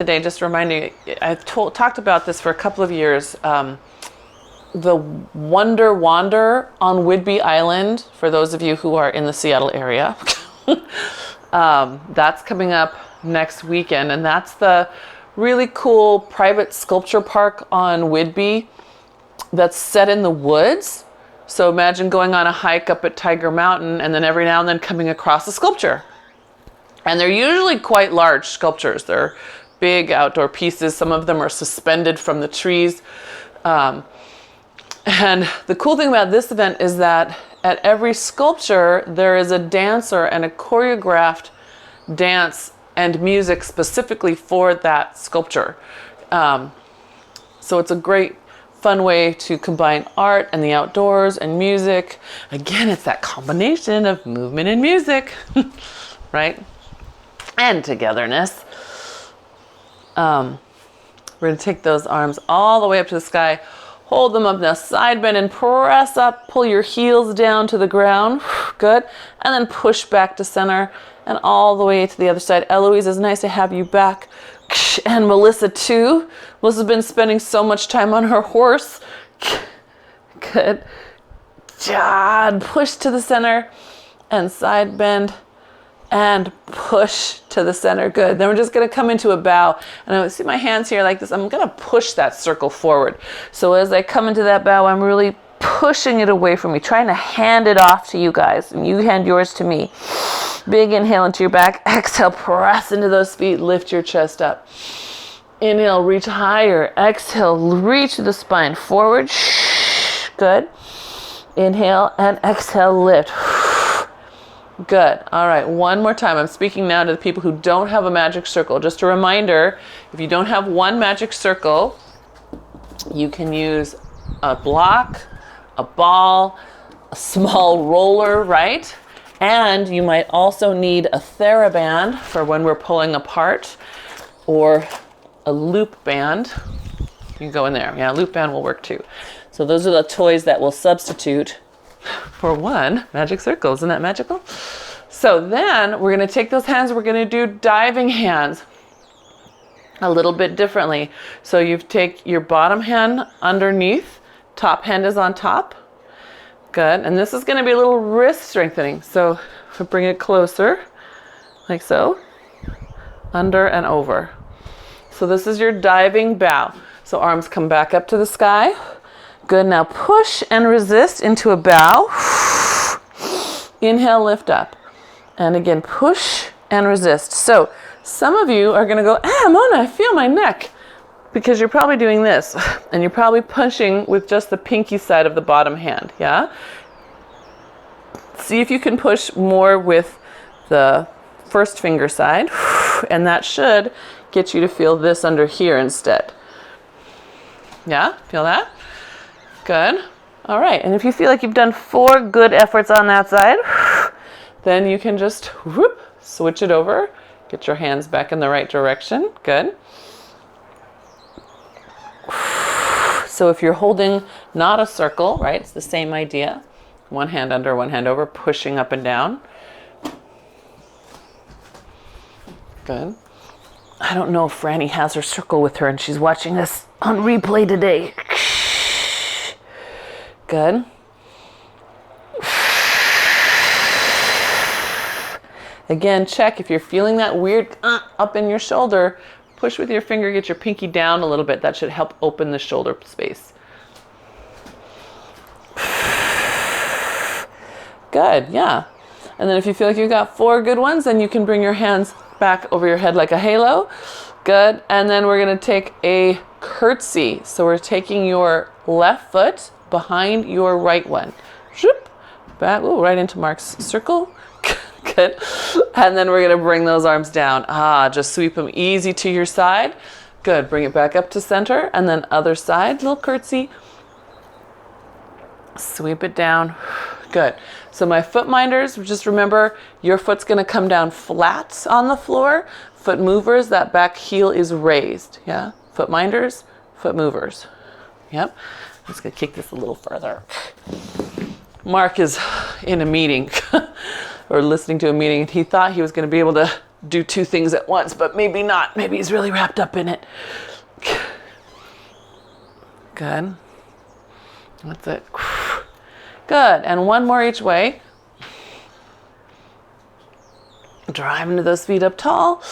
today, just reminding you, I've talked about this for a couple of years. The Wonder Wander on Whidbey Island, for those of you who are in the Seattle area. That's coming up next weekend, and that's the really cool private sculpture park on Whidbey that's set in the woods. So imagine going on a hike up at Tiger Mountain and then every now and then coming across a sculpture. And they're usually quite large sculptures. They're big outdoor pieces. Some of them are suspended from the trees. And the cool thing about this event is that at every sculpture, there is a dancer and a choreographed dance and music specifically for that sculpture. So it's a great, fun way to combine art and the outdoors and music. Again, it's that combination of movement and music, right? And togetherness. We're going to take those arms all the way up to the sky. Hold them up now, side bend and press up. Pull your heels down to the ground. Good. And then push back to center and all the way to the other side. Eloise, it's nice to have you back. And Melissa too. Melissa's been spending so much time on her horse. Good. And push to the center and side bend and push to the center. Good. Then we're just going to come into a bow. And I see my hands here like this. I'm going to push that circle forward. So as I come into that bow, I'm really pushing it away from me, trying to hand it off to you guys. And you hand yours to me. Big inhale into your back. Exhale, press into those feet. Lift your chest up. Inhale, reach higher. Exhale, reach the spine forward. Good. Inhale and exhale, lift. Good. All right, one more time. I'm speaking now to the people who don't have a magic circle. Just a reminder, if you don't have one magic circle, you can use a block, a ball, a small roller, right? And you might also need a theraband for when we're pulling apart, or a loop band. You can go in there. Yeah, loop band will work too. So those are the toys that will substitute for one magic circle. Isn't that magical? So then we're going to take those hands. We're going to do diving hands a little bit differently. So you take your bottom hand underneath, top hand is on top. Good. And this is going to be a little wrist strengthening. So bring it closer, like so, under and over. So this is your diving bow. So arms come back up to the sky. Good. Now push and resist into a bow. Inhale, lift up. And again, push and resist. So some of you are going to go, Mona, I feel my neck. Because you're probably doing this. And you're probably pushing with just the pinky side of the bottom hand. Yeah? See if you can push more with the first finger side. And that should get you to feel this under here instead. Yeah? Feel that? Good. All right. And if you feel like you've done 4 good efforts on that side, then you can just switch it over. Get your hands back in the right direction. Good. So if you're holding not a circle, right, it's the same idea. One hand under, one hand over, pushing up and down. Good. I don't know if Franny has her circle with her and she's watching this on replay today. Good. Again, check if you're feeling that weird up in your shoulder. Push with your finger, get your pinky down a little bit. That should help open the shoulder space. Good, yeah. And then if you feel like you've got 4 good ones, then you can bring your hands back over your head like a halo. Good. And then we're going to take a curtsy. So we're taking your left foot behind your right one. Back, right into Mark's circle. Good. And then we're going to bring those arms down. Just sweep them easy to your side. Good. Bring it back up to center. And then other side, little curtsy. Sweep it down. Good. So my foot minders, just remember your foot's going to come down flat on the floor. Foot movers, that back heel is raised. Yeah. Foot minders, foot movers. Yep. I'm just going to kick this a little further. Mark is in a meeting or listening to a meeting. He thought he was going to be able to do two things at once, but maybe not. Maybe he's really wrapped up in it. Good. That's it. Good. And one more each way. Drive into those feet up tall.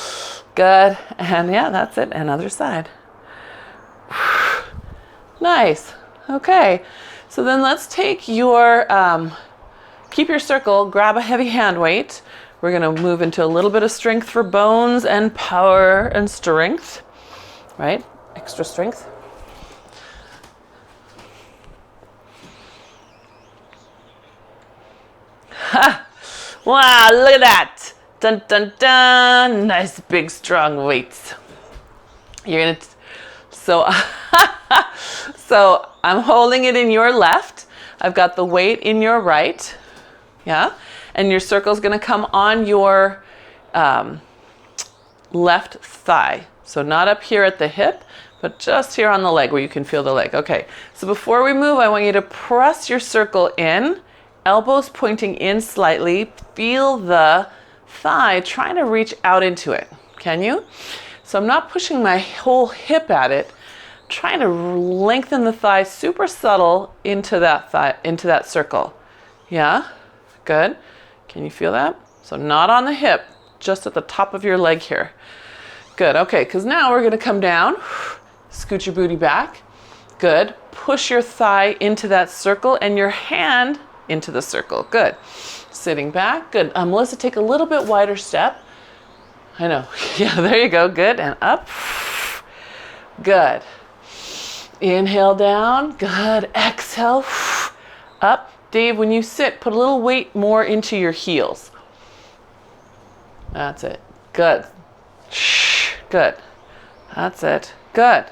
Good. And yeah, that's it. And other side. Nice. Okay. So then let's take your, keep your circle, grab a heavy hand weight. We're going to move into a little bit of strength for bones and power and strength, right? Extra strength. Ha! Wow, look at that. Dun, dun, dun. Nice, big, strong weights. You're going to, so I'm holding it in your left. I've got the weight in your right. Yeah. And your circle is going to come on your left thigh. So not up here at the hip, but just here on the leg where you can feel the leg. Okay. So before we move, I want you to press your circle in, elbows pointing in slightly. Feel the thigh trying to reach out into it. Can you? So I'm not pushing my whole hip at it. I'm trying to lengthen the thigh super subtle into that circle. Yeah? Good. Can you feel that? So not on the hip, just at the top of your leg here. Good. Okay, because now we're going to come down. Scoot your booty back. Good. Push your thigh into that circle and your hand into the circle. Good. Sitting back. Good. Melissa, take a little bit wider step. I know. Yeah, there you go. Good. And up. Good. Inhale down. Good. Exhale. Up. Dave, when you sit, put a little weight more into your heels. That's it. Good. Good. That's it. Good.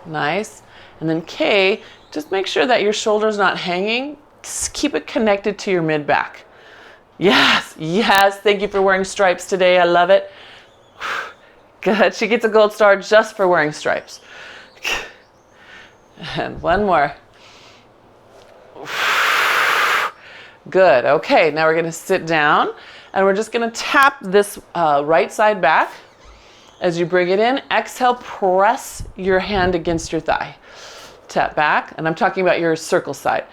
Nice. And then K, just make sure that your shoulder's not hanging. Just keep it connected to your mid-back. Yes, yes. Thank you for wearing stripes today. I love it. Good. She gets a gold star just for wearing stripes. And one more. Good. Okay, now we're going to sit down and we're just going to tap this right side back. As you bring it in, exhale, press your hand against your thigh. Tap back, and I'm talking about your circle side.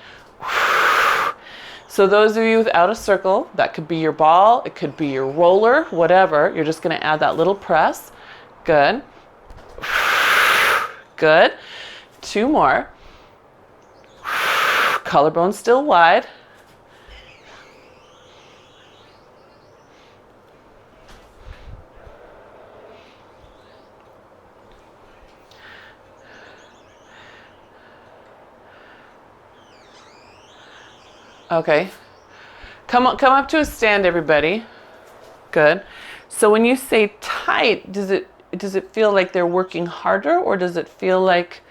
So those of you without a circle, that could be your ball, it could be your roller, whatever. You're just going to add that little press. Good. Good. Two more. Collarbone still wide. Okay. Come up to a stand, everybody. Good. So when you say tight, does it feel like they're working harder, or does it feel like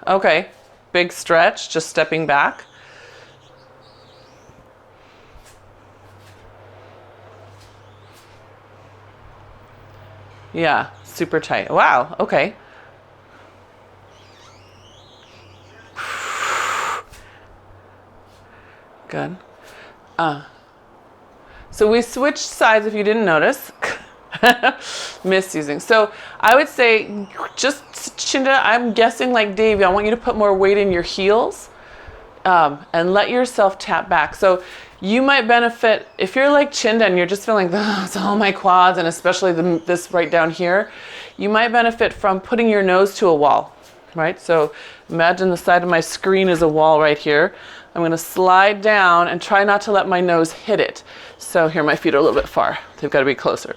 okay. Big stretch, just stepping back. Yeah, super tight. Wow, okay. Good. So we switched sides if you didn't notice. Misusing. So I would say just, Chinda, I'm guessing like Davey, I want you to put more weight in your heels and let yourself tap back. So you might benefit, if you're like Chinda and you're just feeling, it's all my quads and especially this right down here, you might benefit from putting your nose to a wall, right? So imagine the side of my screen is a wall right here. I'm going to slide down and try not to let my nose hit it. So here, my feet are a little bit far. They've got to be closer.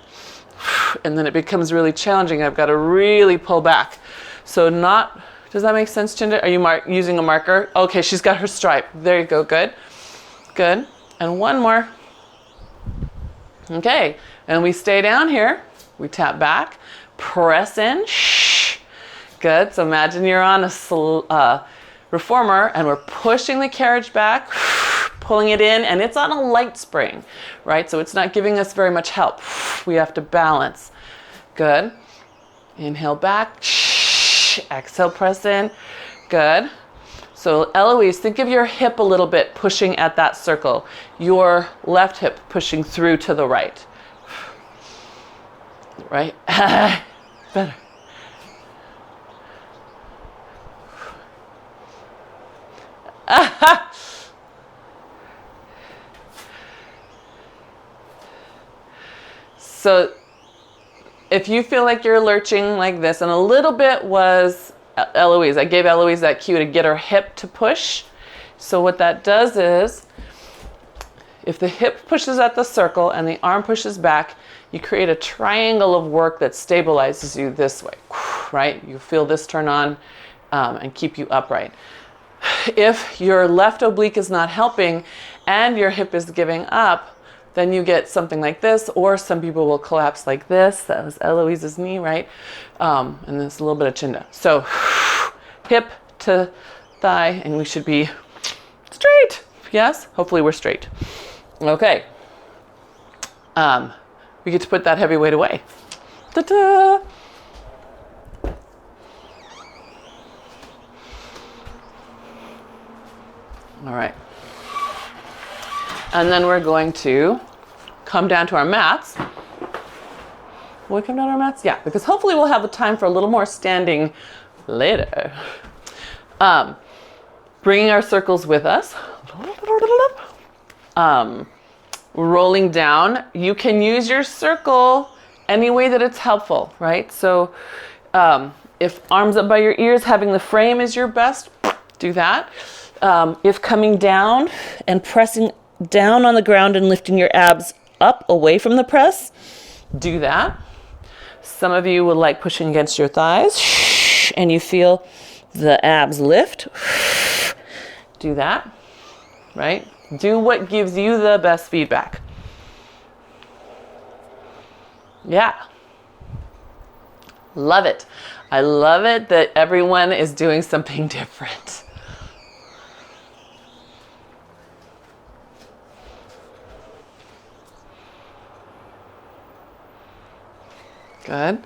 And then it becomes really challenging. I've got to really pull back. So not, does that make sense, Chinda? Are you using a marker? Okay, she's got her stripe. There you go, good. Good. And one more. Okay, and we stay down here. We tap back, press in. Shh. Good, so imagine you're on a reformer and we're pushing the carriage back, pulling it in, and it's on a light spring, right? So it's not giving us very much help. We have to balance. Good. Inhale back. Exhale, press in. Good. So Eloise, think of your hip a little bit pushing at that circle. Your left hip pushing through to the right. Right? Better. So if you feel like you're lurching like this, and a little bit was Eloise, I gave Eloise that cue to get her hip to push. So what that does is, if the hip pushes at the circle and the arm pushes back, you create a triangle of work that stabilizes you this way, right? You feel this turn on and keep you upright. If your left oblique is not helping and your hip is giving up, then you get something like this, or some people will collapse like this. That was Eloise's knee, right? And there's a little bit of chinda. So hip to thigh, and we should be straight. Yes? Hopefully we're straight. Okay. We get to put that heavy weight away. Ta-da! All right. And then we're going to come down to our mats. Will we come down to our mats? Yeah, because hopefully we'll have the time for a little more standing later. Bringing our circles with us. Rolling down. You can use your circle any way that it's helpful, right? So if arms up by your ears, having the frame is your best, do that. If coming down and pressing down on the ground and lifting your abs up away from the press, do that. Some of you will like pushing against your thighs and you feel the abs lift. Do that, right? Do what gives you the best feedback. Yeah. Love it. I love it that everyone is doing something different. Good.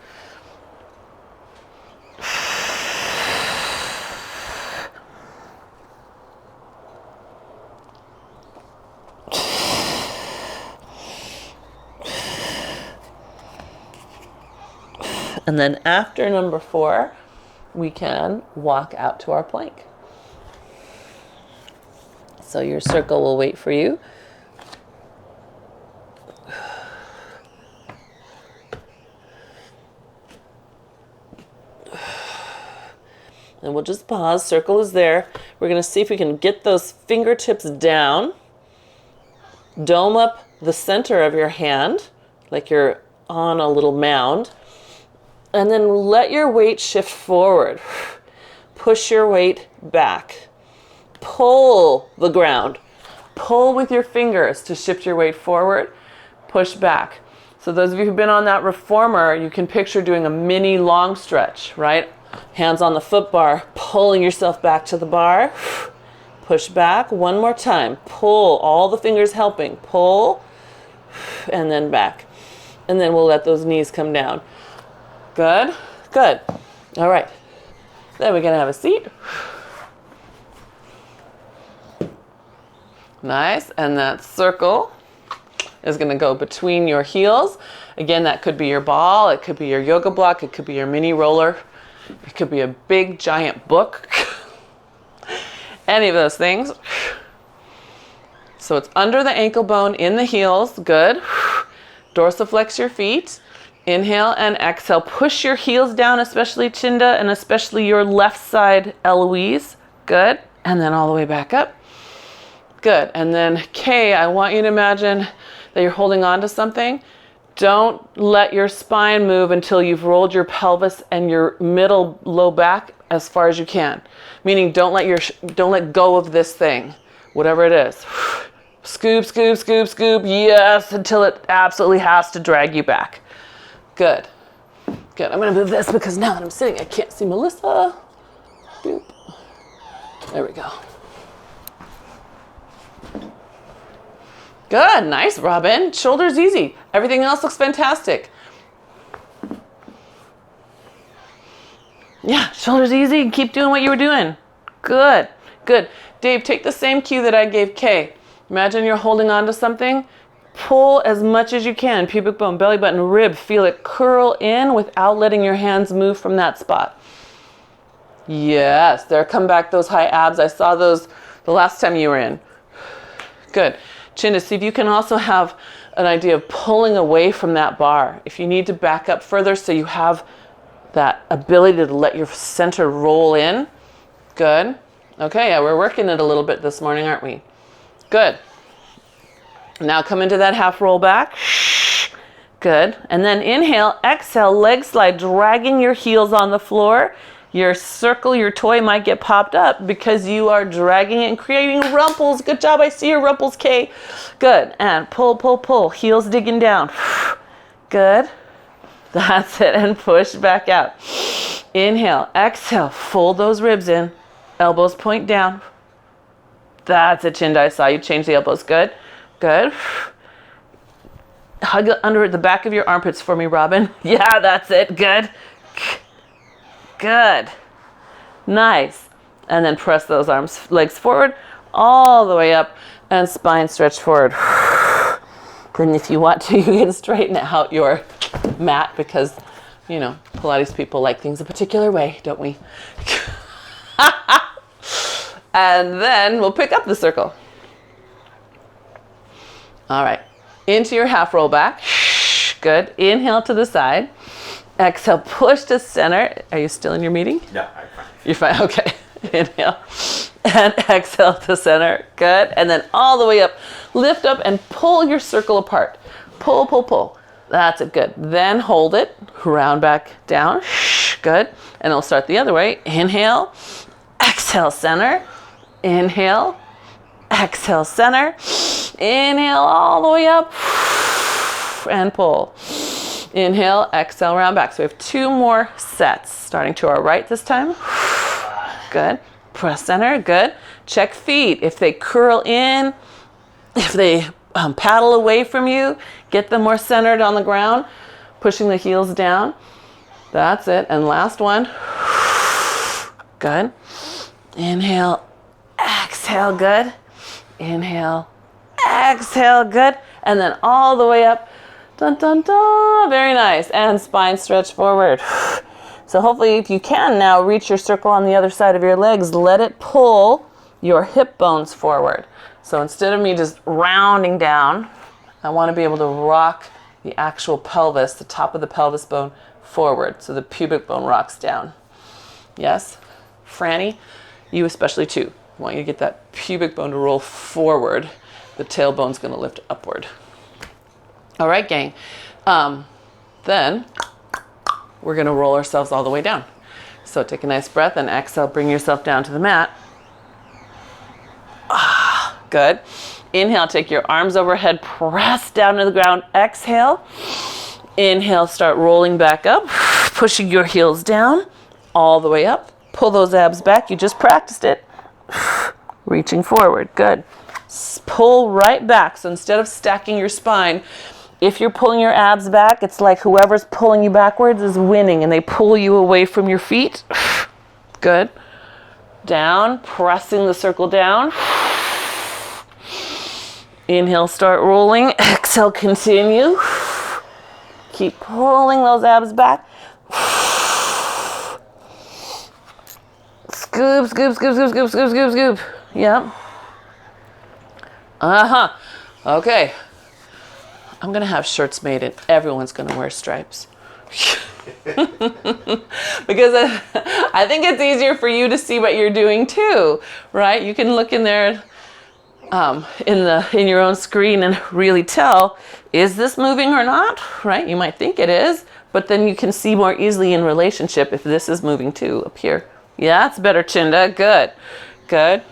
And then after number 4, we can walk out to our plank. So your circle will wait for you. And we'll just pause. Circle is there. We're going to see if we can get those fingertips down. Dome up the center of your hand, like you're on a little mound. And then let your weight shift forward. Push your weight back. Pull the ground. Pull with your fingers to shift your weight forward. Push back. So those of you who've been on that reformer, you can picture doing a mini long stretch, right? Hands on the foot bar, pulling yourself back to the bar. Push back one more time. Pull, all the fingers helping. Pull, and then back. And then we'll let those knees come down. Good, good. All right. Then we're gonna have a seat. Nice, and that circle is gonna go between your heels. Again, that could be your ball, it could be your yoga block, it could be your mini roller. It could be a big giant book. Any of those things. So it's under the ankle bone, in the heels. Good. Dorsiflex your feet. Inhale and exhale. Push your heels down, especially Chinda, and especially your left side, Eloise. Good. And then all the way back up. Good. And then Kay, I want you to imagine that you're holding on to something. Don't let your spine move until you've rolled your pelvis and your middle low back as far as you can. Meaning don't let go of this thing, whatever it is. Scoop, scoop, scoop, scoop. Yes, until it absolutely has to drag you back. Good. Good. I'm going to move this because now that I'm sitting, I can't see Melissa. Boop. There we go. Good, nice, Robin. Shoulders easy. Everything else looks fantastic. Yeah, shoulders easy. Keep doing what you were doing. Good, good. Dave, take the same cue that I gave Kay. Imagine you're holding on to something. Pull as much as you can. Pubic bone, belly button, rib. Feel it curl in without letting your hands move from that spot. Yes, there. Come back those high abs. I saw those the last time you were in. Good. Chin to see if you can also have an idea of pulling away from that bar. If you need to back up further so you have that ability to let your center roll in. Good. Okay, yeah, we're working it a little bit this morning, aren't we? Good. Now come into that half roll back. Good. And then inhale, exhale, leg slide, dragging your heels on the floor. Your circle, your toy might get popped up because you are dragging it and creating rumples. Good job. I see your rumples, Kay. Good. And pull, pull, pull. Heels digging down. Good. That's it. And push back out. Inhale, exhale, fold those ribs in. Elbows point down. That's it, Chinda. I saw you change the elbows. Good. Good. Hug under the back of your armpits for me, Robin. Yeah, that's it. Good. Good. Nice. And then press those legs forward, all the way up, and spine stretch forward. Then if you want to, you can straighten out your mat because, you know, Pilates people like things a particular way, don't we? And then we'll pick up the circle. All right. Into your half roll back. Good. Inhale to the side. Exhale, push to center. Are you still in your meeting? No, I'm fine. You're fine. Okay. Inhale. And exhale to center. Good. And then all the way up. Lift up and pull your circle apart. Pull, pull, pull. That's it. Good. Then hold it. Round back down. Good. And it'll start the other way. Inhale. Exhale, center. Inhale. Exhale, center. Inhale all the way up. And pull. Inhale, exhale, round back. So we have 2 more sets. Starting to our right this time. Good. Press center. Good. Check feet. If they curl in, if they paddle away from you, get them more centered on the ground. Pushing the heels down. That's it. And last one. Good. Inhale, exhale, good. Inhale, exhale, good. And then all the way up. Dun, dun, dun. Very nice. And spine stretch forward. So hopefully if you can now reach your circle on the other side of your legs, let it pull your hip bones forward. So instead of me just rounding down, I want to be able to rock the actual pelvis, the top of the pelvis bone forward. So the pubic bone rocks down. Yes? Franny, you especially too. I want you to get that pubic bone to roll forward. The tailbone's going to lift upward. All right, gang. Then we're going to roll ourselves all the way down. So take a nice breath and exhale. Bring yourself down to the mat. Good. Inhale, take your arms overhead, press down to the ground. Exhale. Inhale, start rolling back up, pushing your heels down all the way up. Pull those abs back. You just practiced it. Reaching forward. Good. Pull right back. So instead of stacking your spine, if you're pulling your abs back, it's like whoever's pulling you backwards is winning and they pull you away from your feet. Good. Down, pressing the circle down. Inhale, start rolling. Exhale, continue. Keep pulling those abs back. Scoop, scoop, scoop, scoop, scoop, scoop, scoop, scoop. Yep. Okay. I'm going to have shirts made and everyone's going to wear stripes. Because I think it's easier for you to see what you're doing too, right? You can look in there in your own screen and really tell, is this moving or not, right? You might think it is, but then you can see more easily in relationship if this is moving too up here. Yeah, it's better, Chinda. Good. Good.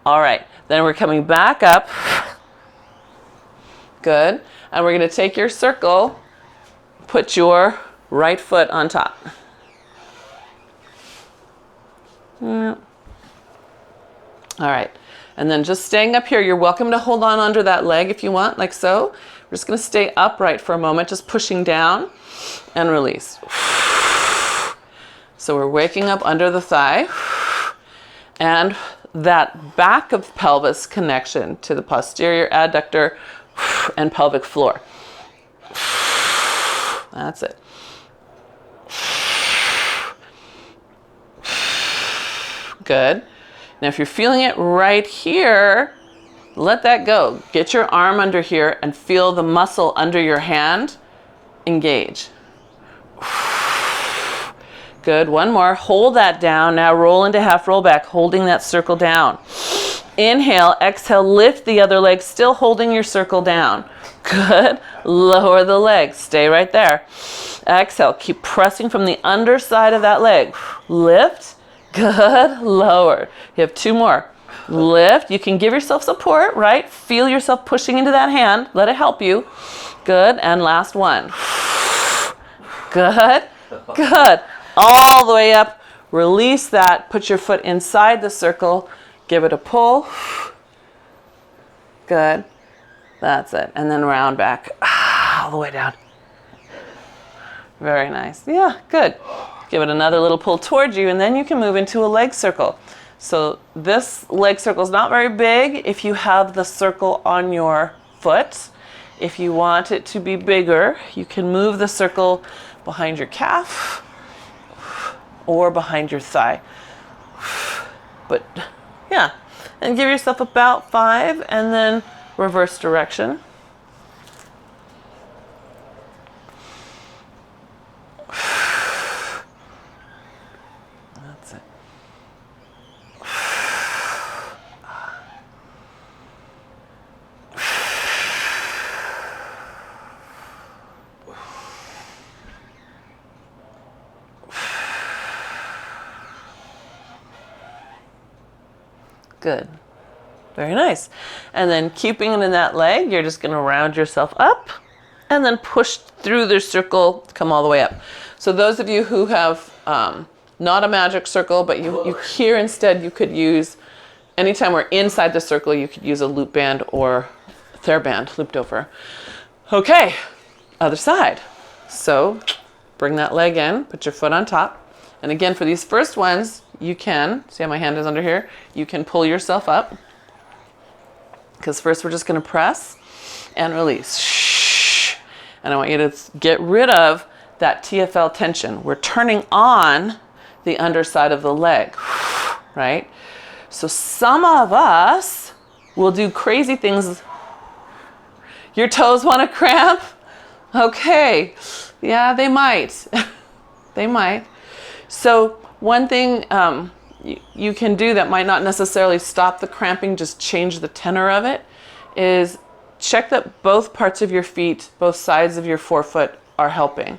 All right. Then we're coming back up. Good. And we're going to take your circle, put your right foot on top. All right. And then just staying up here, you're welcome to hold on under that leg if you want, like so. We're just going to stay upright for a moment, just pushing down and release. So we're waking up under the thigh, and that back of pelvis connection to the posterior adductor and pelvic floor. That's it. Good. Now if you're feeling it right here, let that go. Get your arm under here and feel the muscle under your hand engage. Good, one more. Hold that down. Now roll into half roll back, holding that circle down. Inhale, exhale, lift the other leg, still holding your circle down. Good. Lower the leg. Stay right there. Exhale, keep pressing from the underside of that leg. Lift. Good. Lower. You have 2 more. Lift. You can give yourself support, right? Feel yourself pushing into that hand. Let it help you. Good. And last one. Good. Good. All the way up. Release that. Put your foot inside the circle. Give it a pull. Good. That's it. And then round back. All the way down. Very nice. Yeah, good. Give it another little pull towards you, and then you can move into a leg circle. So this leg circle is not very big if you have the circle on your foot. If you want it to be bigger, you can move the circle behind your calf or behind your thigh. But yeah, and give yourself about 5 and then reverse direction. That's it. Good. Very nice. And then keeping it in that leg, you're just going to round yourself up and then push through the circle, come all the way up. So those of you who have not a magic circle, but you here instead, you could use, anytime we're inside the circle, you could use a loop band or theraband looped over. Okay, other side. So bring that leg in, put your foot on top. And again, for these first ones, you can, see how my hand is under here? You can pull yourself up. Because first we're just going to press and release. Shh. And I want you to get rid of that TFL tension. We're turning on the underside of the leg, right? So some of us will do crazy things. Your toes want to cramp? Okay. Yeah, they might. They might. So one thing you can do that might not necessarily stop the cramping, just change the tenor of it, is check that both parts of your feet, both sides of your forefoot are helping.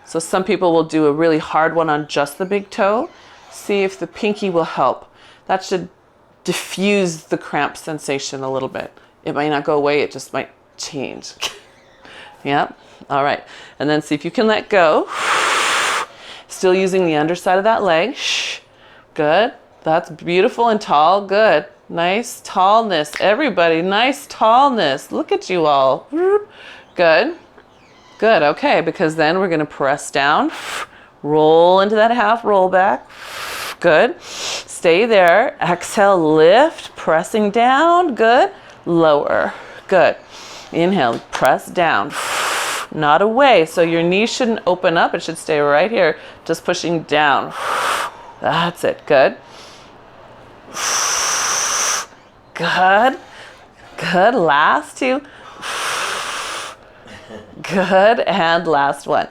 So some people will do a really hard one on just the big toe. See if the pinky will help. That should diffuse the cramp sensation a little bit. It might not go away, it just might change. Yep. All right. And then see if you can let go. Still using the underside of that leg. Good. That's beautiful and tall. Good. Nice tallness. Everybody, nice tallness. Look at you all. Good. Good. Okay, because then we're going to press down. Roll into that half roll back. Good. Stay there. Exhale, lift. Pressing down. Good. Lower. Good. Inhale, press down. Not away. So your knee shouldn't open up. It should stay right here. Just pushing down. That's it. Good. Good. Good. Last 2. Good. And last one.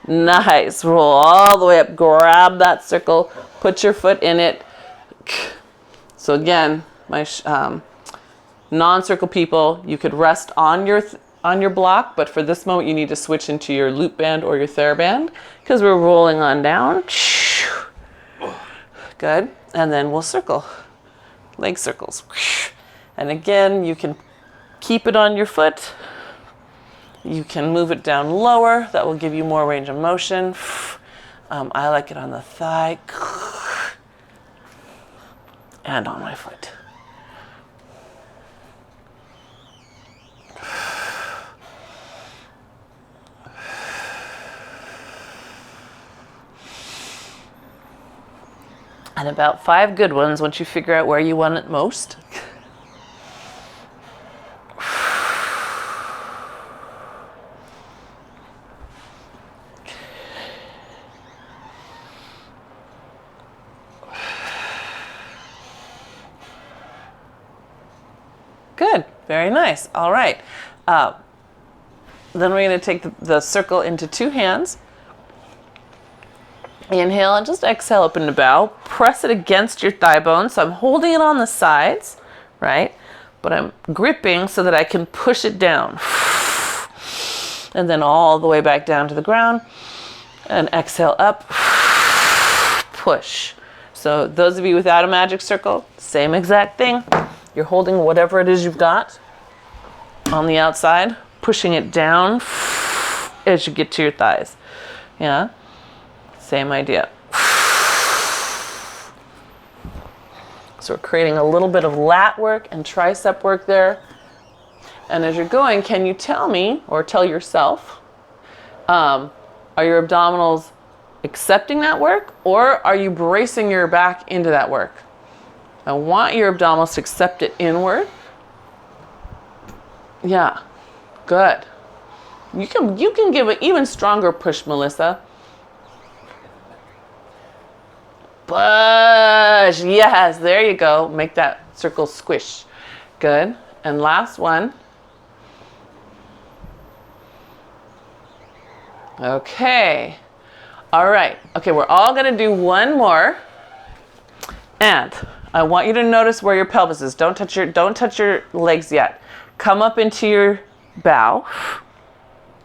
Nice. Roll all the way up. Grab that circle. Put your foot in it. So again, my non-circle people, you could rest on your block, but for this moment you need to switch into your loop band or your theraband because we're rolling on down. Good. And then we'll circle. Leg circles. And again, you can keep it on your foot. You can move it down lower. That will give you more range of motion. I like it on the thigh and on my foot. And about 5 good ones once you figure out where you want it most. Good, very nice. All right. Then we're going to take the circle into 2 hands. Inhale and just exhale up into bow. Press it against your thigh bone. So I'm holding it on the sides, right? But I'm gripping so that I can push it down. And then all the way back down to the ground. And exhale up. Push. So those of you without a magic circle, same exact thing. You're holding whatever it is you've got on the outside, pushing it down as you get to your thighs. Yeah? Same idea. So we're creating a little bit of lat work and tricep work there. And as you're going, can you tell me, or tell yourself, are your abdominals accepting that work, or are you bracing your back into that work? I want your abdominals to accept it inward. Yeah, good. You can give an even stronger push, Melissa. Push, yes, there you go. Make that circle squish. Good. And last one. Okay. All right. Okay, we're all gonna do one more. And I want you to notice where your pelvis is. Don't touch your legs yet. Come up into your bow.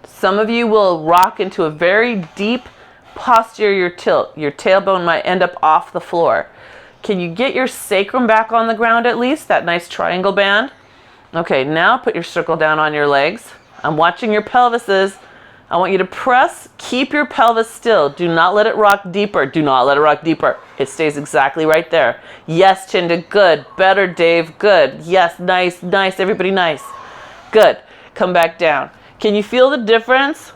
Some of you will rock into a very deep posterior tilt. Your tailbone might end up off the floor. Can you get your sacrum back on the ground at least? That nice triangle band. Okay, now put your circle down on your legs. I'm watching your pelvises. I want you to press, keep your pelvis still. Do not let it rock deeper. Do not let it rock deeper. It stays exactly right there. Yes, Chinda, good. Better, Dave, good. Yes, nice, nice, everybody nice. Good. Come back down. Can you feel the difference?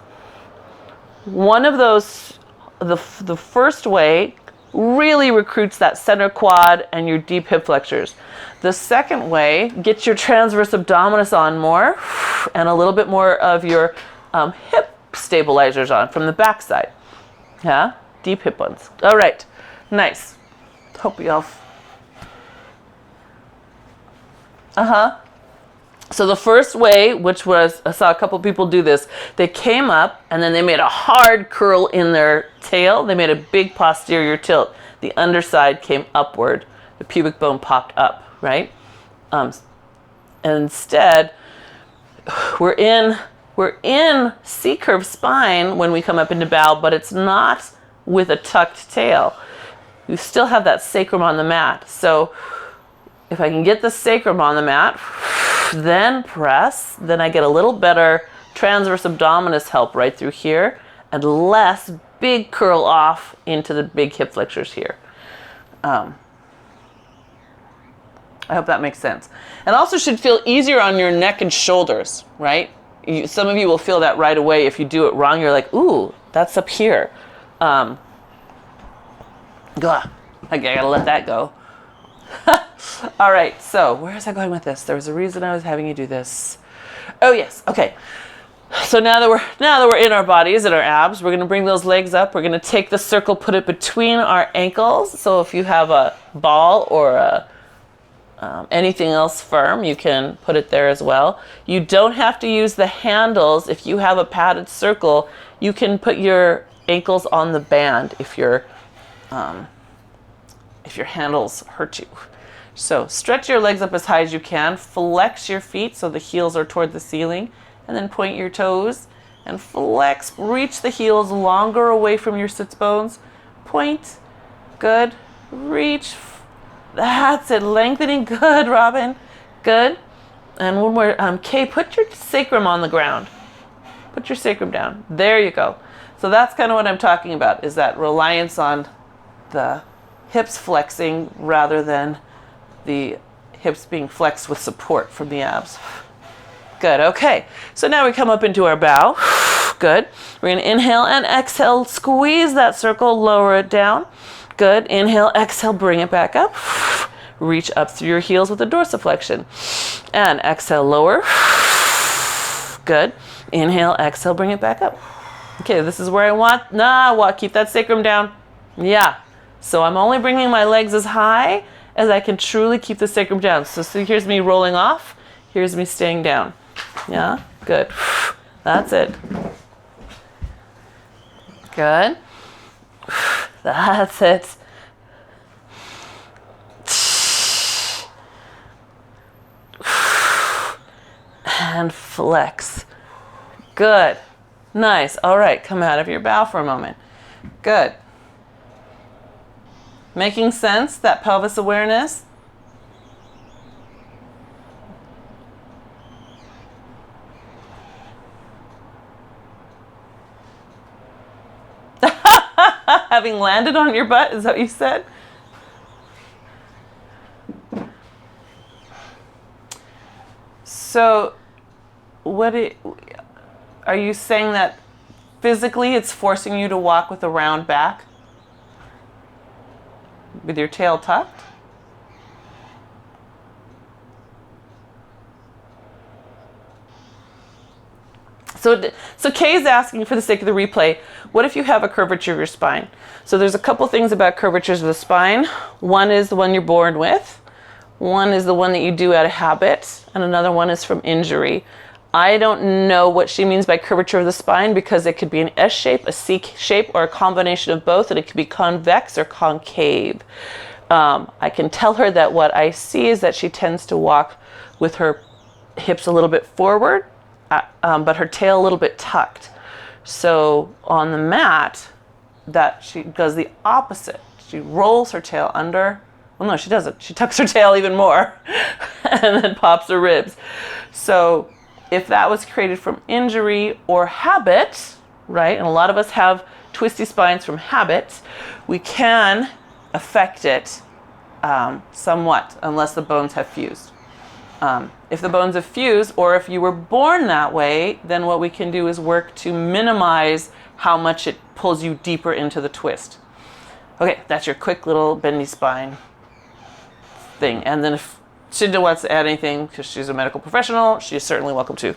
One of those, the first way really recruits that center quad and your deep hip flexors. The second way gets your transverse abdominis on more and a little bit more of your hip stabilizers on from the back side. Yeah, deep hip ones. All right, nice. Hope you all. So the first way, which was, I saw a couple people do this, they came up and then they made a hard curl in their tail. They made a big posterior tilt. The underside came upward. The pubic bone popped up, right? Instead, we're in C-curve spine when we come up into bow, but it's not with a tucked tail. You still have that sacrum on the mat. So if I can get the sacrum on the mat, then press, then I get a little better transverse abdominis help right through here and less big curl off into the big hip flexors here. I hope that makes sense. And also should feel easier on your neck and shoulders, right? Some of you will feel that right away. If you do it wrong, you're like, ooh, that's up here. I gotta let that go. All right, so where is I going with this? There was a reason I was having you do this. Oh yes, okay. So now that we're in our bodies and our abs, we're gonna bring those legs up. We're gonna take the circle, put it between our ankles. So if you have a ball or anything else firm, you can put it there as well. You don't have to use the handles. If you have a padded circle, you can put your ankles on the band if your handles hurt you. So stretch your legs up as high as you can. Flex your feet so the heels are toward the ceiling. And then point your toes and flex. Reach the heels longer away from your sits bones. Point. Good. Reach. That's it. Lengthening. Good, Robin. Good. And one more. Kay, put your sacrum on the ground. Put your sacrum down. There you go. So that's kind of what I'm talking about, is that reliance on the hips flexing rather than the hips being flexed with support from the abs. Good, okay. So now we come up into our bow. Good. We're gonna inhale and exhale, squeeze that circle, lower it down. Good. Inhale, exhale, bring it back up. Reach up through your heels with a dorsiflexion. And exhale, lower. Good. Inhale, exhale, bring it back up. Okay, this is where I want, keep that sacrum down. Yeah. So I'm only bringing my legs as high as I can truly keep the sacrum down. So here's me rolling off. Here's me staying down. Yeah, good. That's it. Good. That's it. And flex. Good. Nice. All right, come out of your bow for a moment. Good. Making sense, that pelvis awareness? Having landed on your butt, is that what you said? So, are you saying that physically it's forcing you to walk with a round back? With your tail tucked? So Kay's asking, for the sake of the replay, what if you have a curvature of your spine? So there's a couple things about curvatures of the spine. One is the one you're born with. One is the one that you do out of habit. And another one is from injury. I don't know what she means by curvature of the spine, because it could be an S shape, a C shape, or a combination of both, and it could be convex or concave. I can tell her that what I see is that she tends to walk with her hips a little bit forward, but her tail a little bit tucked. So on the mat, that she does the opposite. She rolls her tail under. Well, no, she doesn't. She tucks her tail even more and then pops her ribs. So if that was created from injury or habit, right, and a lot of us have twisty spines from habit, we can affect it somewhat, unless the bones have fused. If the bones have fused, or if you were born that way, then what we can do is work to minimize how much it pulls you deeper into the twist. Okay, that's your quick little bendy spine thing. And then if Shinda wants to add anything, because she's a medical professional, she's certainly welcome to.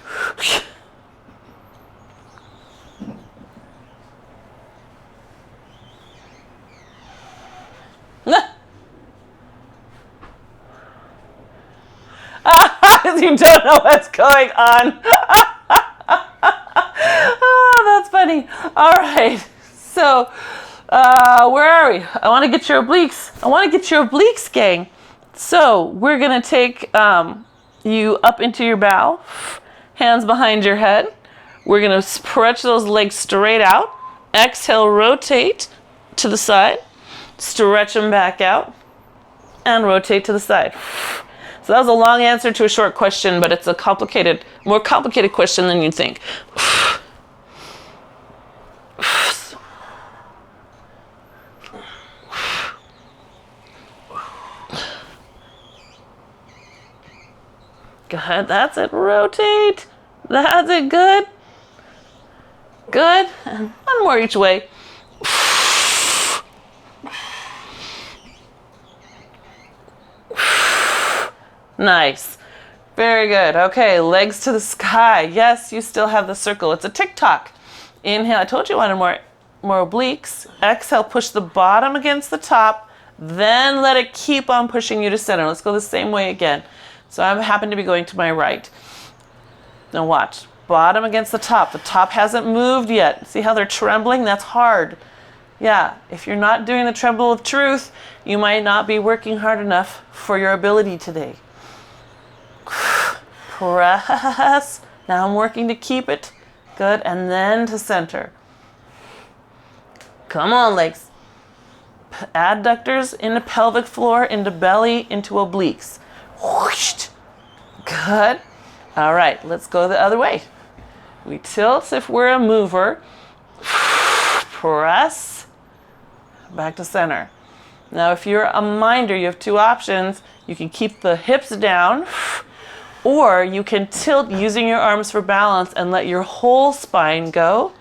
You don't know what's going on. Oh, that's funny. All right. So, where are we? I want to get your obliques. Gang. So, we're going to take you up into your bow, hands behind your head. We're going to stretch those legs straight out. Exhale, rotate to the side. Stretch them back out. And rotate to the side. So that was a long answer to a short question, but it's a more complicated question than you'd think. Good, that's it, rotate. That's it, good. Good, and one more each way. Nice. Very good. Okay, legs to the sky. Yes, you still have the circle. It's a tick-tock. Inhale. I told you I wanted more obliques. Exhale, push the bottom against the top. Then let it keep on pushing you to center. Let's go the same way again. So I happen to be going to my right. Now watch. Bottom against the top. The top hasn't moved yet. See how they're trembling? That's hard. Yeah, if you're not doing the tremble of truth, you might not be working hard enough for your ability today. Press. Now I'm working to keep it. Good. And then to center. Come on, legs. Adductors into pelvic floor, into belly, into obliques. Whoosh. Good. All right, let's go the other way. We tilt if we're a mover. Press. Back to center. Now, if you're a minder, you have two options. You can keep the hips down, or you can tilt using your arms for balance and let your whole spine go.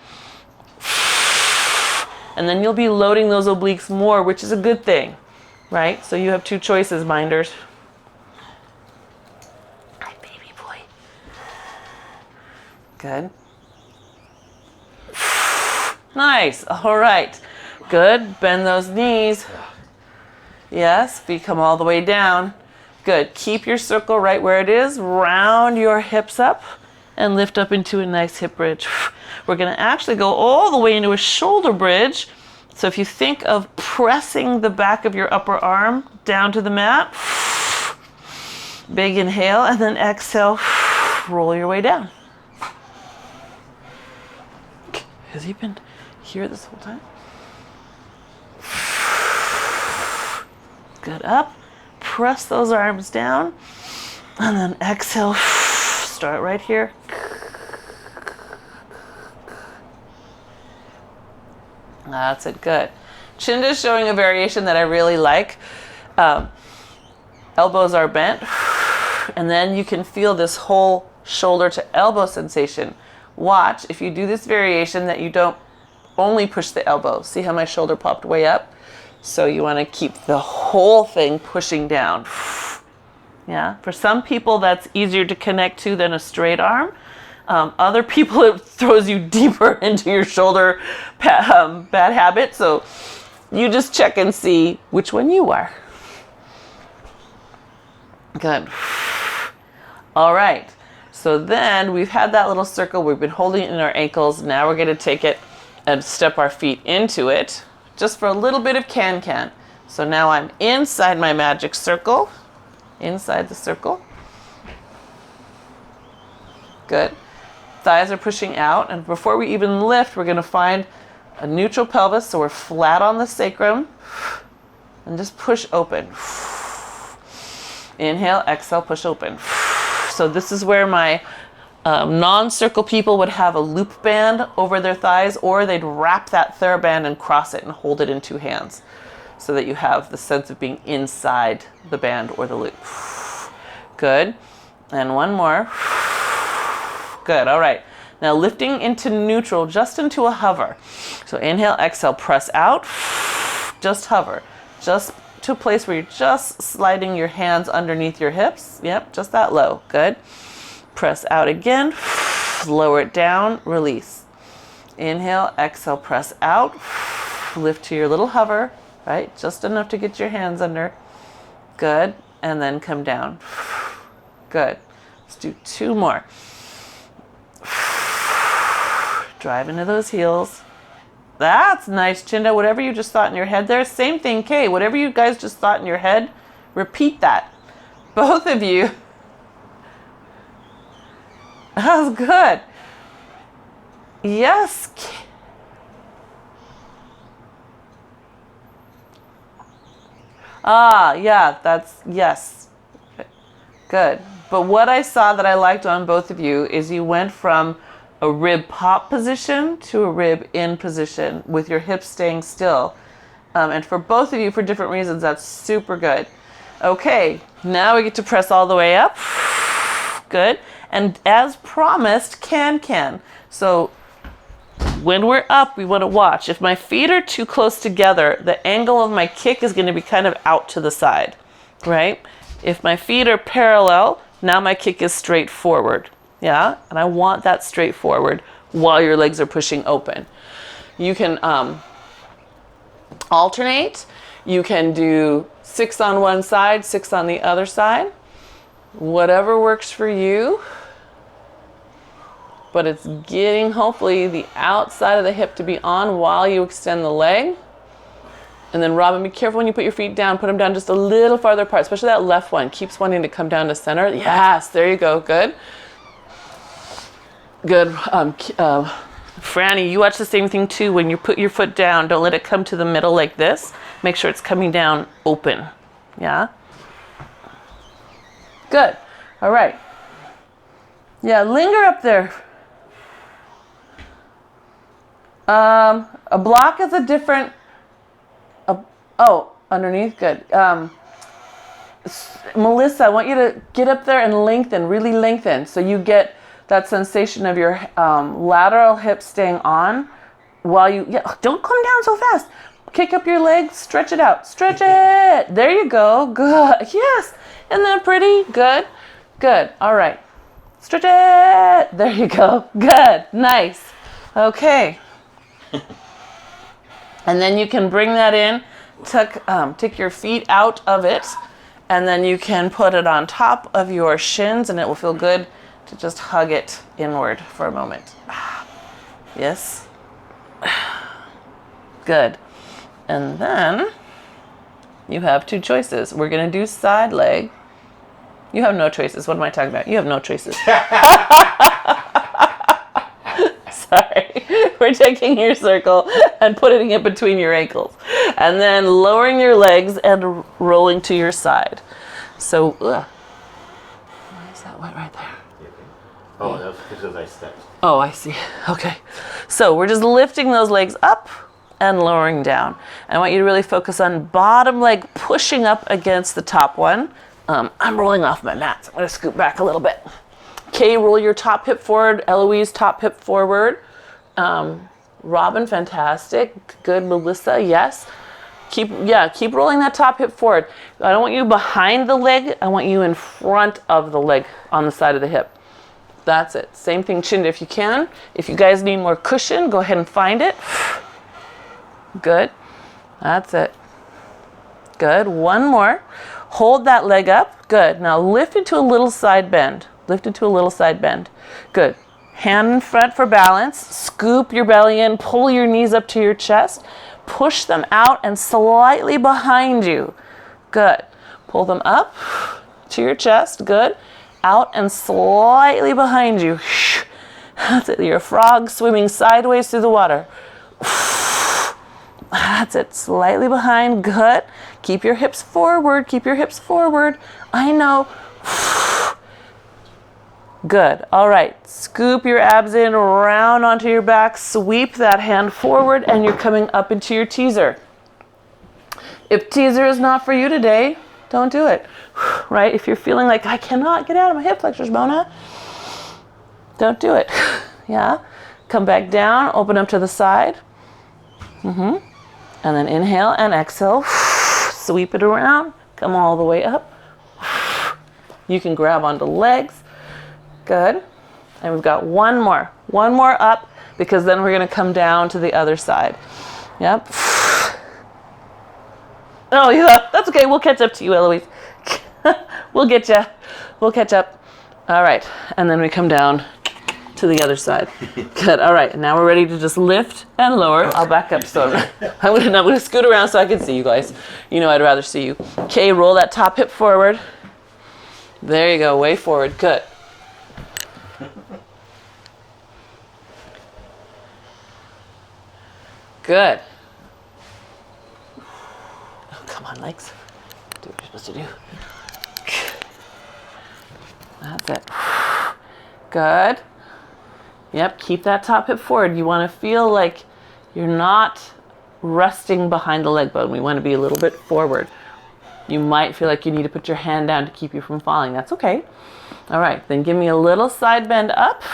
And then you'll be loading those obliques more, which is a good thing, right? So you have two choices, minders. Hi, baby boy. Good. Nice. All right. Good. Bend those knees. Yes. Come all the way down. Good. Keep your circle right where it is. Round your hips up and lift up into a nice hip bridge. We're going to actually go all the way into a shoulder bridge. So if you think of pressing the back of your upper arm down to the mat, big inhale, and then exhale, roll your way down. Has he been here this whole time? Good. Up. Press those arms down. And then exhale. Start right here. That's it. Good. Chinda's showing a variation that I really like. Elbows are bent. And then you can feel this whole shoulder to elbow sensation. Watch, if you do this variation, that you don't only push the elbow. See how my shoulder popped way up? So you want to keep the whole thing pushing down. Yeah. For some people, that's easier to connect to than a straight arm. Other people, it throws you deeper into your shoulder bad habit. So you just check and see which one you are. Good. All right. So then we've had that little circle. We've been holding it in our ankles. Now we're going to take it and step our feet into it just for a little bit of can-can. So now I'm inside my magic circle, inside the circle. Good. Thighs are pushing out. And before we even lift, we're going to find a neutral pelvis. So we're flat on the sacrum and just push open. Inhale, exhale, push open. So this is where my non-circle people would have a loop band over their thighs, or they'd wrap that theraband and cross it and hold it in two hands so that you have the sense of being inside the band or the loop. Good. And one more. Good. All right. Now lifting into neutral, just into a hover. So inhale, exhale, press out. Just hover. Just to a place where you're just sliding your hands underneath your hips. Yep, just that low. Good. Press out again. Lower it down. Release. Inhale, exhale, press out. Lift to your little hover, right? Just enough to get your hands under. Good. And then come down. Good. Let's do two more. Drive into those heels. That's nice, Chinda. Whatever you just thought in your head there, same thing, Kay. Whatever you guys just thought in your head, repeat that. Both of you. That was good. Yes. Yeah, that's, yes. Good. But what I saw that I liked on both of you is you went from a rib pop position to a rib in position with your hips staying still. And for both of you, for different reasons, that's super good. Okay, now we get to press all the way up. Good. And as promised, can. So when we're up, we want to watch. If my feet are too close together, the angle of my kick is going to be kind of out to the side, right? If my feet are parallel, now my kick is straight forward. Yeah, and I want that straight forward while your legs are pushing open. You can alternate. You can do 6 on one side, 6 on the other side. Whatever works for you. But it's getting, hopefully, the outside of the hip to be on while you extend the leg. And then, Robin, be careful when you put your feet down. Put them down just a little farther apart, especially that left one. Keeps wanting to come down to center. Yes, there you go. Good. Good. Franny, you watch the same thing too. When you put your foot down, don't let it come to the middle like this. Make sure it's coming down open. Yeah? Good. All right. Yeah, linger up there. A block is a different... underneath. Good. Melissa, I want you to get up there and lengthen, really lengthen. So you get that sensation of your lateral hip staying on don't come down so fast. Kick up your legs, stretch it out, stretch it. There you go, good, yes. Isn't that pretty? Good, good, all right. Stretch it, there you go, good, nice. Okay. And then you can bring that in, take your feet out of it, and then you can put it on top of your shins, and it will feel good to just hug it inward for a moment. Yes. Good. And then you have two choices. We're going to do side leg. You have no choices. What am I talking about? You have no choices. Sorry. We're taking your circle and putting it between your ankles. And then lowering your legs and rolling to your side. So, why is that wet right there? Oh, that's because I stepped. Oh, I see. Okay. So we're just lifting those legs up and lowering down. I want you to really focus on bottom leg pushing up against the top one. I'm rolling off my mat, so I'm going to scoot back a little bit. Okay, roll your top hip forward. Eloise, top hip forward. Robin, fantastic. Good, Melissa, yes. Keep rolling that top hip forward. I don't want you behind the leg. I want you in front of the leg on the side of the hip. That's it. Same thing, chin if you can. If you guys need more cushion, go ahead and find it. Good. That's it. Good. One more. Hold that leg up. Good. Now lift it to a little side bend. Lift it to a little side bend. Good. Hand in front for balance. Scoop your belly in. Pull your knees up to your chest. Push them out and slightly behind you. Good. Pull them up to your chest. Good. Out and slightly behind you. That's it. You're a frog swimming sideways through the water. That's it. Slightly behind. Good. Keep your hips forward. Keep your hips forward. I know. Good. All right. Scoop your abs in, round onto your back. Sweep that hand forward, and you're coming up into your teaser. If teaser is not for you today, don't do it. Right? If you're feeling like, I cannot get out of my hip flexors, Mona, don't do it. Yeah? Come back down, open up to the side. And then inhale and exhale. Sweep it around. Come all the way up. You can grab onto legs. Good. And we've got one more. One more up, because then we're going to come down to the other side. Yep. Oh, yeah. That's okay. We'll catch up to you, Eloise. We'll get you. We'll catch up. All right. And then we come down to the other side. Good. All right. Now we're ready to just lift and lower. I'll back up. So I'm going to scoot around so I can see you guys. You know I'd rather see you. Okay. Roll that top hip forward. There you go. Way forward. Good. Good. Oh, come on, legs. Do what you're supposed to do. That's it. Good. Yep, keep that top hip forward. You want to feel like you're not resting behind the leg bone. We want to be a little bit forward. You might feel like you need to put your hand down to keep you from falling. That's okay. All right, then give me a little side bend up.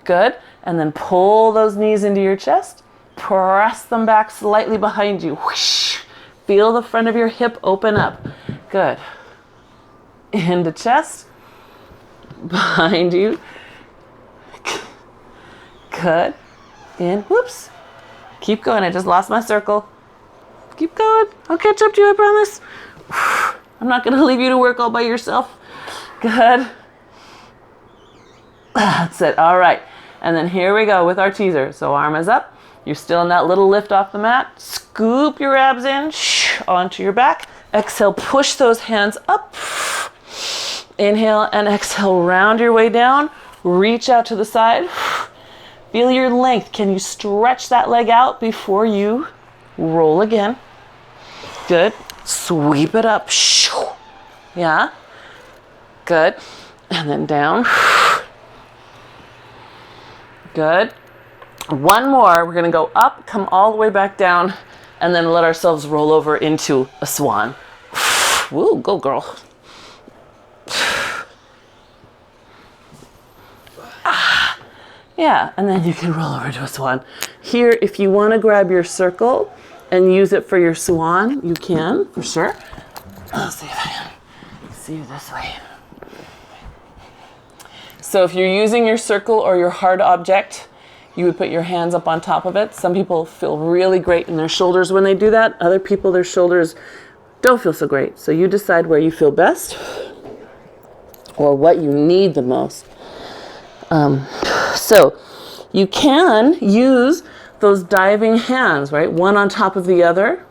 Good. And then pull those knees into your chest. Press them back slightly behind you. Whoosh. Feel the front of your hip open up. Good. Into chest. Behind you. Good. In. Whoops. Keep going. I just lost my circle. Keep going. I'll catch up to you, I promise. I'm not going to leave you to work all by yourself. Good. That's it. All right. And then here we go with our teaser. So arm is up. You're still in that little lift off the mat. Scoop your abs in onto your back. Exhale, push those hands up. Inhale and exhale, round your way down. Reach out to the side. Feel your length. Can you stretch that leg out before you roll again? Good. Sweep it up. Yeah. Good. And then down. Good. One more. We're going to go up, come all the way back down, and then let ourselves roll over into a swan. Woo, go girl. Yeah, and then you can roll over to a swan. Here, if you want to grab your circle and use it for your swan, you can, for sure. I'll see if I can see you this way. So if you're using your circle or your hard object, you would put your hands up on top of it. Some people feel really great in their shoulders when they do that. Other people, their shoulders don't feel so great. So you decide where you feel best or what you need the most. So you can use those diving hands, right? One on top of the other,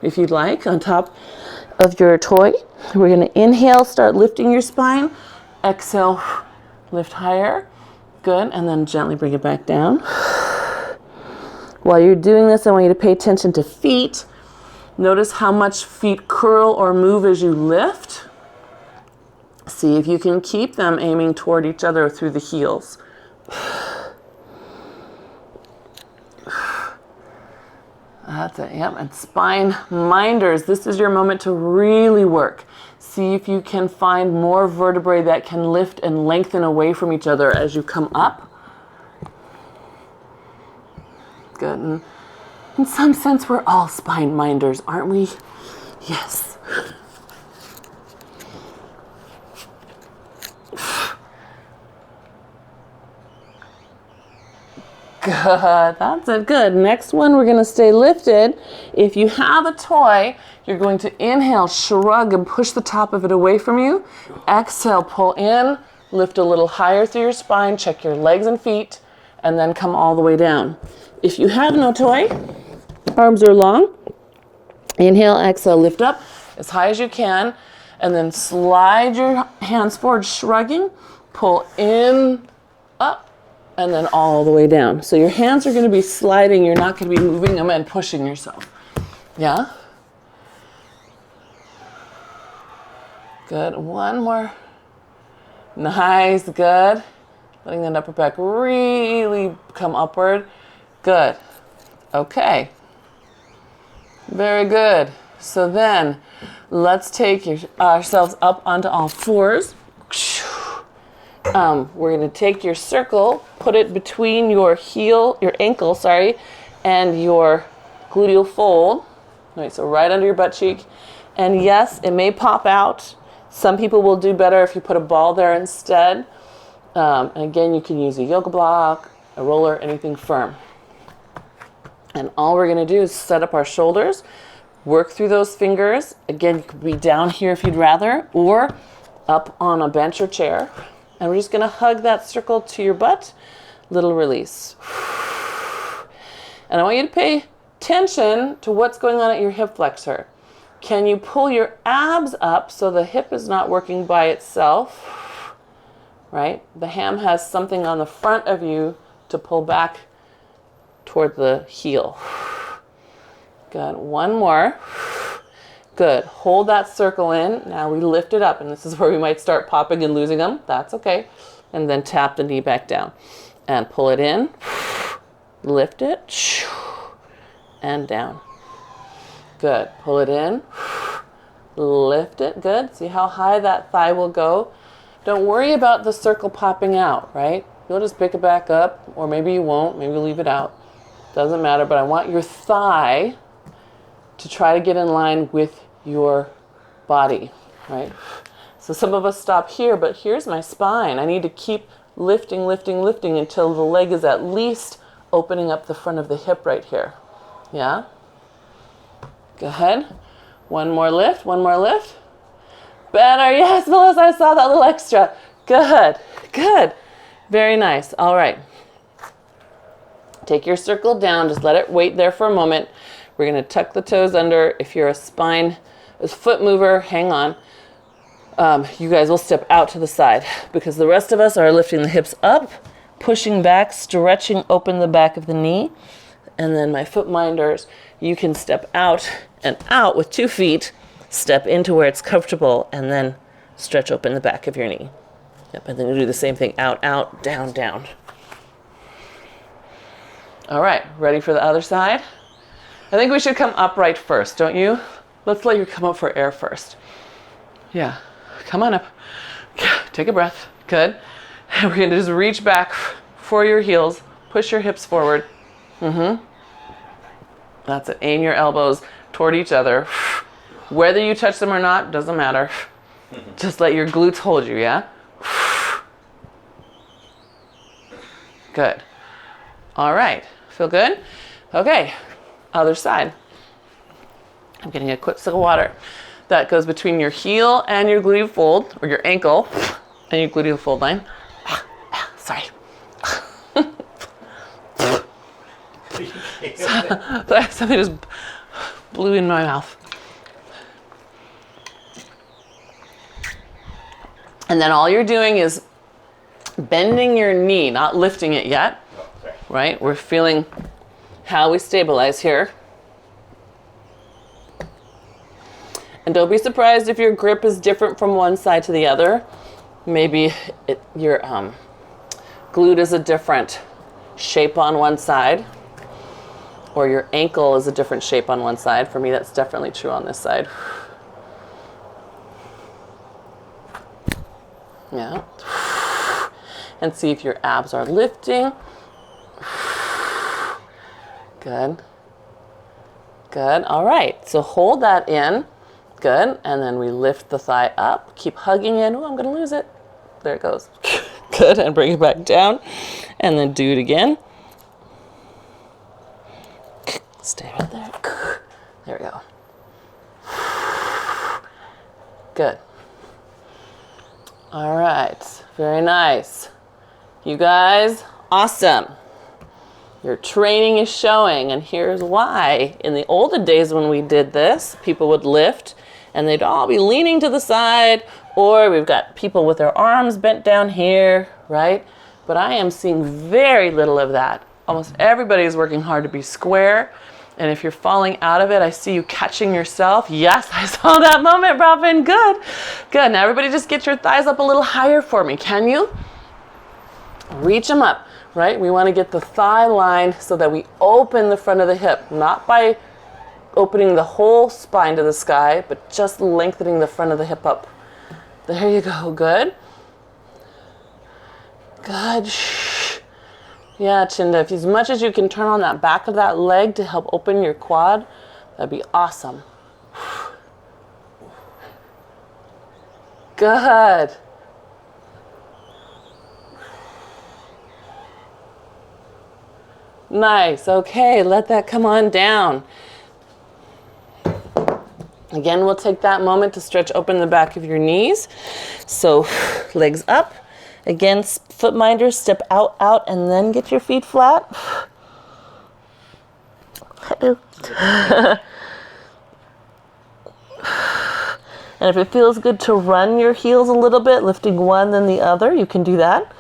if you'd like, on top of your toy. We're going to inhale, start lifting your spine. Exhale, lift higher. Good, and then gently bring it back down. While you're doing this, I want you to pay attention to feet. Notice how much feet curl or move as you lift. See if you can keep them aiming toward each other through the heels. That's it, yep. And spine minders, this is your moment to really work. See if you can find more vertebrae that can lift and lengthen away from each other as you come up. Good. And in some sense, we're all spine minders, aren't we? Yes. Good, that's it, good. Next one, we're gonna stay lifted. If you have a toy, you're going to inhale, shrug, and push the top of it away from you. Exhale, pull in, lift a little higher through your spine, check your legs and feet, and then come all the way down. If you have no toy, arms are long. Inhale, exhale, lift up as high as you can, and then slide your hands forward, shrugging, pull in, up, and then all the way down. So your hands are going to be sliding. You're not going to be moving them and pushing yourself. Yeah? Good. One more. Nice. Good. Letting that upper back really come upward. Good. Okay. Very good. So then let's take ourselves up onto all fours. We're going to take your circle, put it between your ankle, and your gluteal fold. Right, so right under your butt cheek. And yes, it may pop out. Some people will do better if you put a ball there instead. And again, you can use a yoga block, a roller, anything firm. And all we're going to do is set up our shoulders, work through those fingers. Again, you could be down here if you'd rather, or up on a bench or chair. And we're just going to hug that circle to your butt. Little release. And I want you to pay attention to what's going on at your hip flexor. Can you pull your abs up so the hip is not working by itself? Right? The ham has something on the front of you to pull back toward the heel. Good. One more. Good. Hold that circle in. Now we lift it up, and this is where we might start popping and losing them. That's okay. And then tap the knee back down and pull it in. Lift it and down. Good. Pull it in. Lift it. Good. See how high that thigh will go. Don't worry about the circle popping out, right? You'll just pick it back up, or maybe you won't. Maybe leave it out. Doesn't matter, but I want your thigh to try to get in line with your body, right? So some of us stop here, but here's my spine. I need to keep lifting, lifting, lifting until the leg is at least opening up the front of the hip right here. Yeah? Go ahead. One more lift, one more lift. Better, yes, Melissa, I saw that little extra. Good, good. Very nice, all right. Take your circle down, just let it wait there for a moment. We're gonna tuck the toes under. If you're a foot mover, hang on. You guys will step out to the side because the rest of us are lifting the hips up, pushing back, stretching open the back of the knee. And then my foot minders, you can step out and out with 2 feet, step into where it's comfortable, and then stretch open the back of your knee. Yep, and then you do the same thing, out, out, down, down. All right, ready for the other side? I think we should come upright first, don't you? Let's let you come up for air first. Yeah, come on up. Take a breath, good. And we're gonna just reach back for your heels. Push your hips forward. That's it. Aim your elbows toward each other. Whether you touch them or not, doesn't matter. Just let your glutes hold you, yeah? Good. All right. Feel good? Okay. Other side. I'm getting a quick sip of water. That goes between your heel and your gluteal fold, or your ankle and your gluteal fold line. Sorry. Something just blew in my mouth. And then all you're doing is bending your knee, not lifting it yet. Right? We're feeling how we stabilize here. And don't be surprised if your grip is different from one side to the other. Maybe your glute is a different shape on one side, or your ankle is a different shape on one side. For me, that's definitely true on this side. Yeah. And see if your abs are lifting. Good. Good. All right. So hold that in. Good. And then we lift the thigh up. Keep hugging in. Oh, I'm going to lose it. There it goes. Good. And bring it back down. And then do it again. Stay right there. There we go. Good. All right. Very nice. You guys, awesome. Your training is showing, and here's why. In the olden days when we did this, people would lift and they'd all be leaning to the side, or we've got people with their arms bent down here, right? But I am seeing very little of that. Almost everybody is working hard to be square, and if you're falling out of it, I see you catching yourself. Yes, I saw that moment, Robin. Good. Good. Now everybody just get your thighs up a little higher for me, can you? Reach them up. Right? We want to get the thigh line so that we open the front of the hip, not by opening the whole spine to the sky, but just lengthening the front of the hip up. There you go. Good. Good. Yeah, Chinda, if as much as you can turn on that back of that leg to help open your quad, that'd be awesome. Good. Nice. Okay, let that come on down. Again, we'll take that moment to stretch open the back of your knees. So, legs up. Again, foot minders, step out, out, and then get your feet flat. And if it feels good to run your heels a little bit, lifting one then the other, you can do that.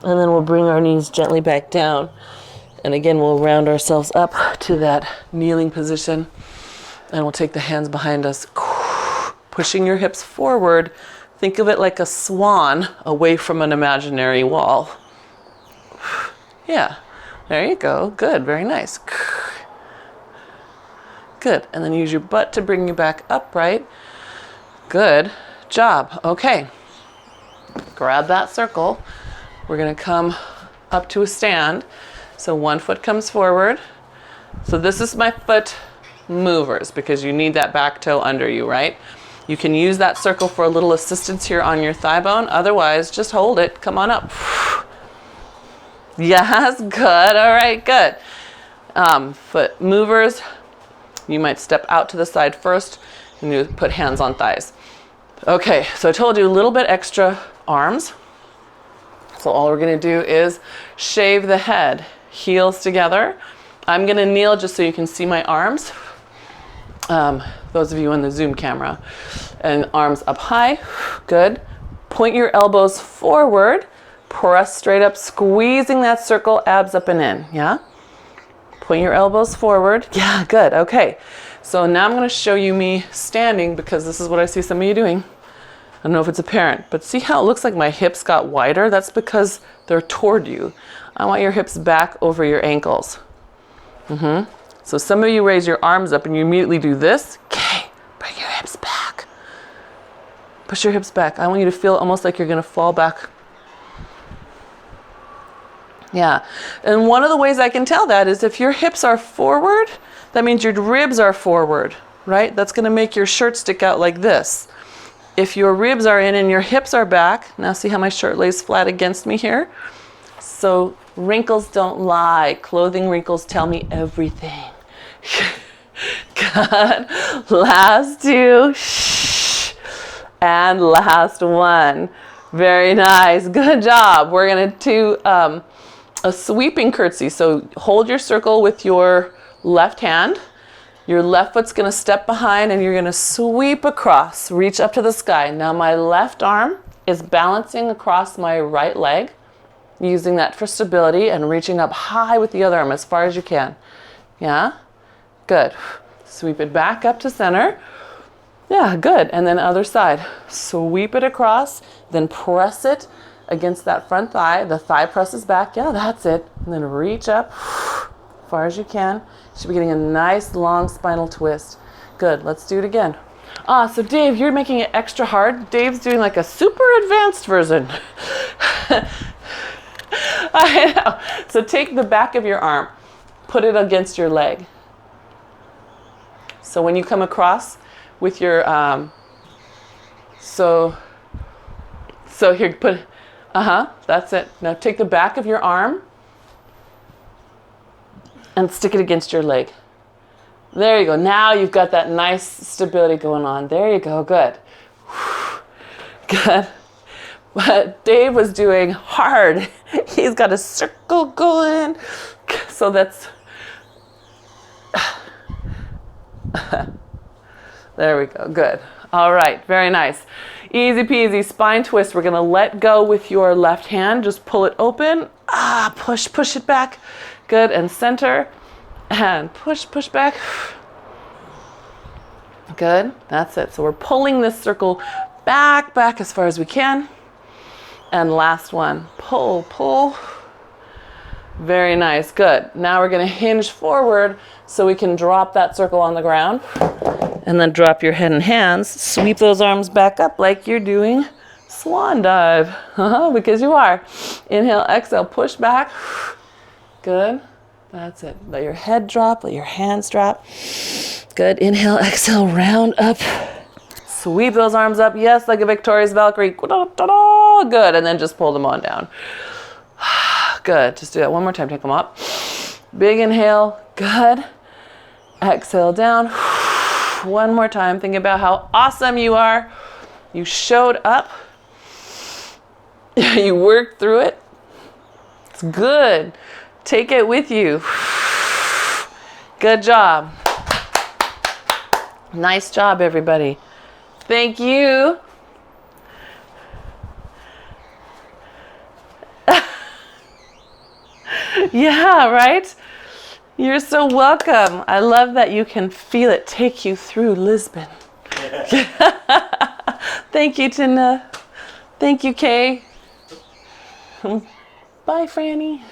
And then we'll bring our knees gently back down. And again, we'll round ourselves up to that kneeling position. And we'll take the hands behind us, pushing your hips forward. Think of it like a swan away from an imaginary wall. Yeah, there you go. Good, very nice. Good, and then use your butt to bring you back upright. Good job. Okay, grab that circle. We're gonna come up to a stand. So one foot comes forward. So this is my foot movers because you need that back toe under you, right? You can use that circle for a little assistance here on your thigh bone. Otherwise, just hold it. Come on up. Yes, good. All right, good. Foot movers. You might step out to the side first and you put hands on thighs. Okay, so I told you a little bit extra arms. So all we're gonna do is shave the head, heels together. I'm gonna kneel just so you can see my arms. Those of you on the Zoom camera. And arms up high, good. Point your elbows forward, press straight up, squeezing that circle, abs up and in, yeah? Point your elbows forward, yeah, good, okay. So now I'm gonna show you me standing because this is what I see some of you doing. I don't know if it's apparent, but see how it looks like my hips got wider? That's because they're toward you. I want your hips back over your ankles. So some of you raise your arms up and you immediately do this. Okay, bring your hips back. Push your hips back. I want you to feel almost like you're going to fall back. Yeah. And one of the ways I can tell that is if your hips are forward, that means your ribs are forward, right? That's going to make your shirt stick out like this. If your ribs are in and your hips are back, now see how my shirt lays flat against me here? So wrinkles don't lie. Clothing wrinkles tell me everything. Good. Last two. And last one. Very nice. Good job. We're going to do a sweeping curtsy. So hold your circle with your left hand. Your left foot's going to step behind and you're going to sweep across. Reach up to the sky. Now my left arm is balancing across my right leg, using that for stability and reaching up high with the other arm as far as you can. Yeah? Good. Sweep it back up to center. Yeah, good. And then other side. Sweep it across, then press it against that front thigh. The thigh presses back. Yeah, that's it. And then reach up as far as you can. You should be getting a nice long spinal twist. Good. Let's do it again. So Dave, you're making it extra hard. Dave's doing like a super advanced version. I know. So take the back of your arm, put it against your leg. So when you come across with your, so here, put, that's it. Now take the back of your arm and stick it against your leg. There you go. Now you've got that nice stability going on. There you go. Good. Good. But Dave was doing hard. He's got a circle going. So that's, there we go. Good. All right. Very nice. Easy peasy spine twist. We're going to let go with your left hand. Just pull it open. Push it back. Good. And center. And push back. Good. That's it. So we're pulling this circle back as far as we can. And last one. Pull. Very nice. Good. Now we're going to hinge forward so we can drop that circle on the ground. And then drop your head and hands. Sweep those arms back up like you're doing swan dive. Because you are. Inhale, exhale, push back. Good. That's it. Let your head drop. Let your hands drop. Good. Inhale, exhale, round up. Sweep those arms up. Yes, like a victorious Valkyrie. Good. And then just pull them on down. Good. Just do that one more time. Take them up. Big inhale. Good. Exhale down. One more time. Think about how awesome you are. You showed up. You worked through it. It's good. Take it with you. Good job. Nice job, everybody. Thank you. Yeah, right? You're so welcome. I love that you can feel it take you through Lisbon. Thank you, Tina. Thank you, Kay. Bye, Franny.